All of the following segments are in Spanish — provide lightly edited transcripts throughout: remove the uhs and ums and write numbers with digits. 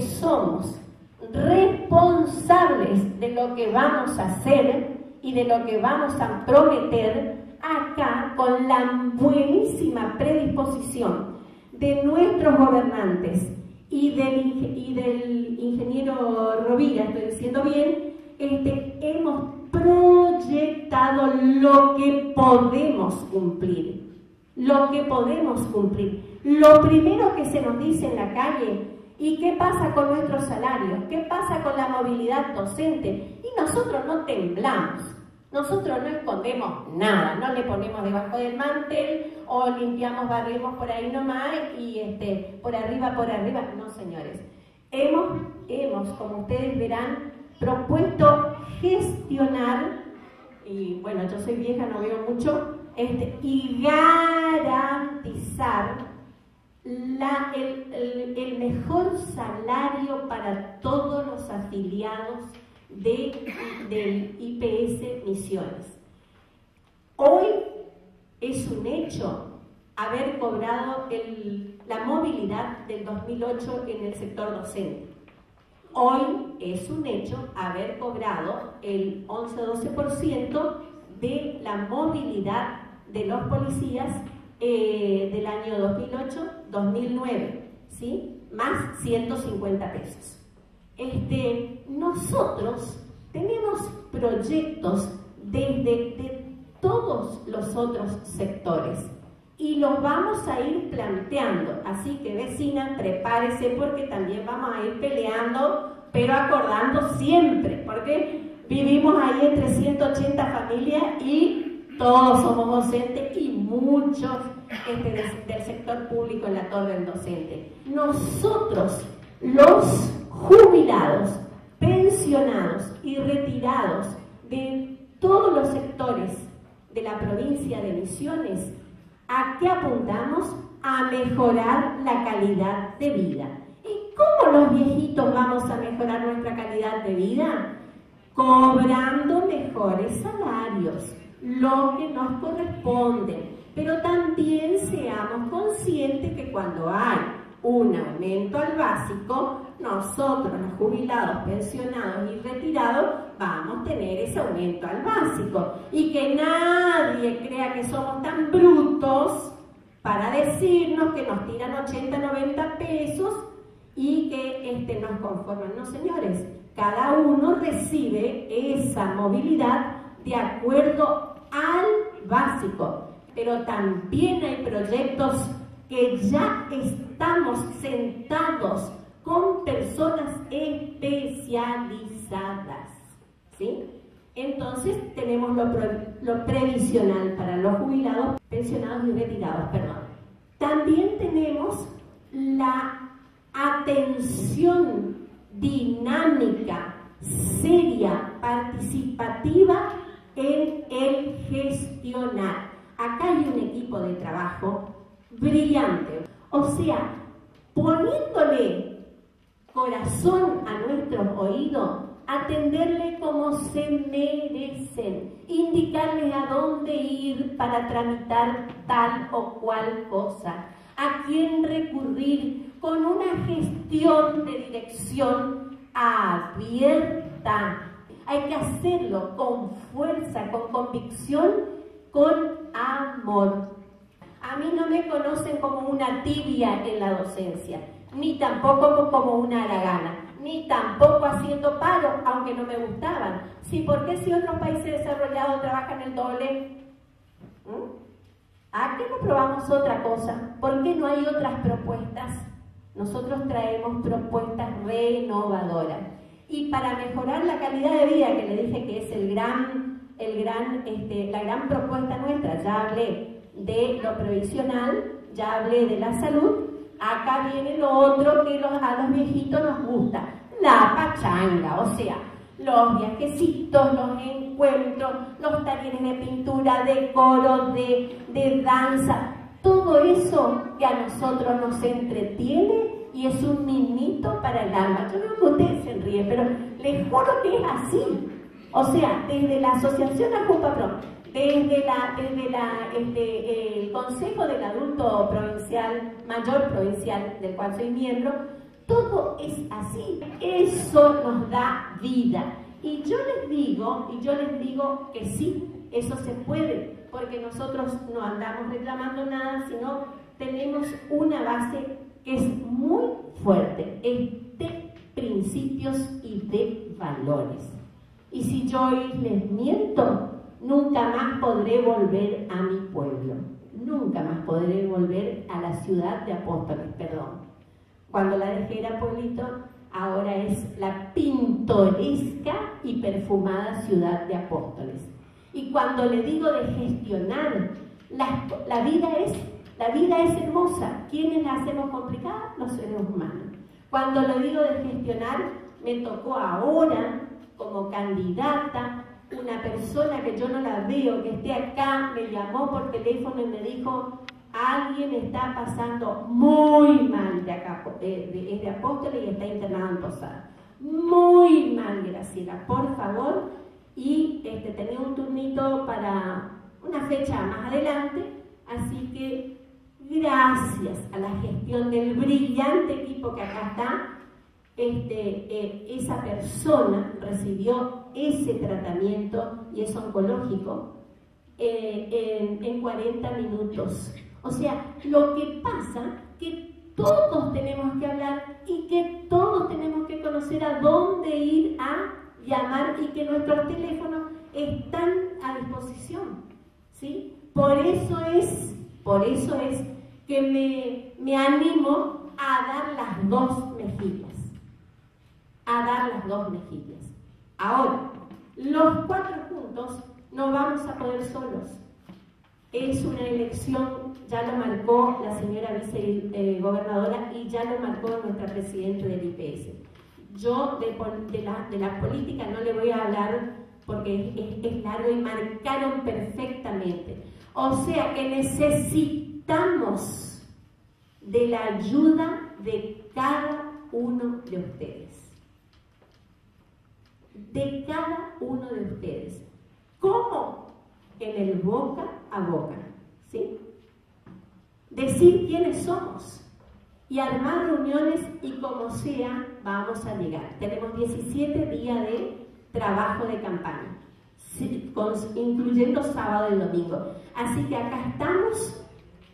somos responsables de lo que vamos a hacer y de lo que vamos a prometer acá, con la buenísima predisposición de nuestros gobernantes y del ingeniero Rovira, estoy diciendo bien, hemos proyectado lo que podemos cumplir. Lo que podemos cumplir. Lo primero que se nos dice en la calle: ¿y qué pasa con nuestros salarios? ¿Qué pasa con la movilidad docente? Y nosotros no temblamos, nosotros no escondemos nada, no le ponemos debajo del mantel o limpiamos, barremos por ahí nomás y por arriba, no, señores. Hemos, como ustedes verán, propuesto gestionar, y bueno, yo soy vieja, no veo mucho, y garantizar el mejor salario para todos los afiliados del IPS Misiones. Hoy es un hecho haber cobrado la movilidad del 2008 en el sector docente. Hoy es un hecho haber cobrado el 11-12% de la movilidad de los policías del año 2008-2009, ¿sí? Más 150 pesos. Nosotros tenemos proyectos de todos los otros sectores y los vamos a ir planteando, así que vecina, prepárese porque también vamos a ir peleando, pero acordando siempre, porque vivimos ahí entre 180 familias y todos somos docentes y muchos del sector público en la torre del docente. Nosotros, los jubilados, pensionados y retirados de todos los sectores de la provincia de Misiones, ¿a qué apuntamos? A mejorar la calidad de vida. ¿Y cómo los viejitos vamos a mejorar nuestra calidad de vida? Cobrando mejores salarios, lo que nos corresponde, pero también seamos conscientes que cuando hay un aumento al básico, nosotros los jubilados, pensionados y retirados vamos a tener ese aumento al básico, y que nadie crea que somos tan brutos para decirnos que nos tiran 80, 90 pesos y que nos conforman. No, señores, cada uno recibe esa movilidad de acuerdo al básico, pero también hay proyectos que ya estamos sentados con personas especializadas, ¿sí? Entonces tenemos lo previsional para los jubilados, pensionados y retirados, perdón. También tenemos la atención dinámica, seria, participativa en el gestionar. Acá hay un equipo de trabajo brillante, o sea, poniéndole corazón a nuestros oídos, atenderle como se merecen, indicarles a dónde ir para tramitar tal o cual cosa, a quién recurrir, con una gestión de dirección abierta. Hay que hacerlo con fuerza, con convicción, con amor. A mí no me conocen como una tibia en la docencia, ni tampoco como una haragana, ni tampoco haciendo paro, aunque no me gustaban. Sí, ¿por qué si otros países desarrollados trabajan el doble? ¿A qué no probamos otra cosa? ¿Por qué no hay otras propuestas? Nosotros traemos propuestas renovadoras. Y para mejorar la calidad de vida, que le dije que es la gran propuesta nuestra, ya hablé de lo previsional, ya hablé de la salud, acá viene lo otro que a los viejitos nos gusta, la pachanga, o sea, los viajecitos, los encuentros, los talleres de pintura, de coro, de danza, todo eso que a nosotros nos entretiene y es un mimito para el alma. Yo veo que ustedes se ríen, pero les juro que es así. O sea, desde la Asociación AJUPAPRO, desde el Consejo del Adulto Provincial, Mayor Provincial, del cual soy miembro, todo es así. Eso nos da vida. Y yo les digo que sí, eso se puede, porque nosotros no andamos reclamando nada, sino tenemos una base que es muy fuerte, es de principios y de valores. Y si yo hoy les miento, nunca más podré volver a mi pueblo, nunca más podré volver a la ciudad de Apóstoles, perdón. Cuando la dejé era pueblito, ahora es la pintoresca y perfumada ciudad de Apóstoles. Y cuando le digo de gestionar, la vida es hermosa. ¿Quiénes la hacemos complicada? Los seres humanos. Cuando le digo de gestionar, me tocó ahora, como candidata, una persona que yo no la veo, que esté acá, me llamó por teléfono y me dijo: alguien está pasando muy mal de acá, es de Apóstoles y está internado en Posada. Muy mal, Graciela, por favor. Y tenía un turnito para una fecha más adelante, así que gracias a la gestión del brillante equipo que acá está, esa persona recibió ese tratamiento, y es oncológico, en 40 minutos. O sea, lo que pasa que todos tenemos que hablar y que todos tenemos que conocer a dónde ir a llamar, y que nuestros teléfonos están a disposición, ¿sí? Por eso es que me animo a dar las dos mejillas, Ahora, los 4 juntos no vamos a poder solos. Es una elección, ya lo marcó la señora vicegobernadora y ya lo marcó nuestra presidenta del IPS. Yo de la política no le voy a hablar porque es largo, y marcaron perfectamente. O sea que necesitamos de la ayuda de cada uno de ustedes. De cada uno de ustedes. ¿Cómo? En el boca a boca, ¿sí? Decir quiénes somos y armar reuniones, y como sea, vamos a llegar. Tenemos 17 días de trabajo de campaña, incluyendo sábado y domingo. Así que acá estamos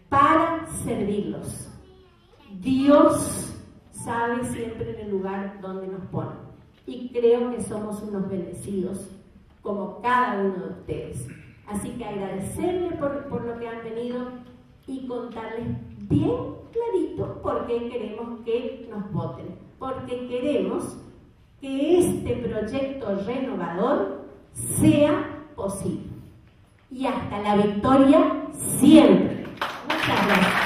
para servirlos. Dios sabe siempre en el lugar donde nos pone, y creo que somos unos bendecidos como cada uno de ustedes. Así que agradecerles por lo que han venido y contarles bien clarito por qué queremos que nos voten. Porque queremos que este proyecto renovador sea posible. Y hasta la victoria siempre. Muchas gracias.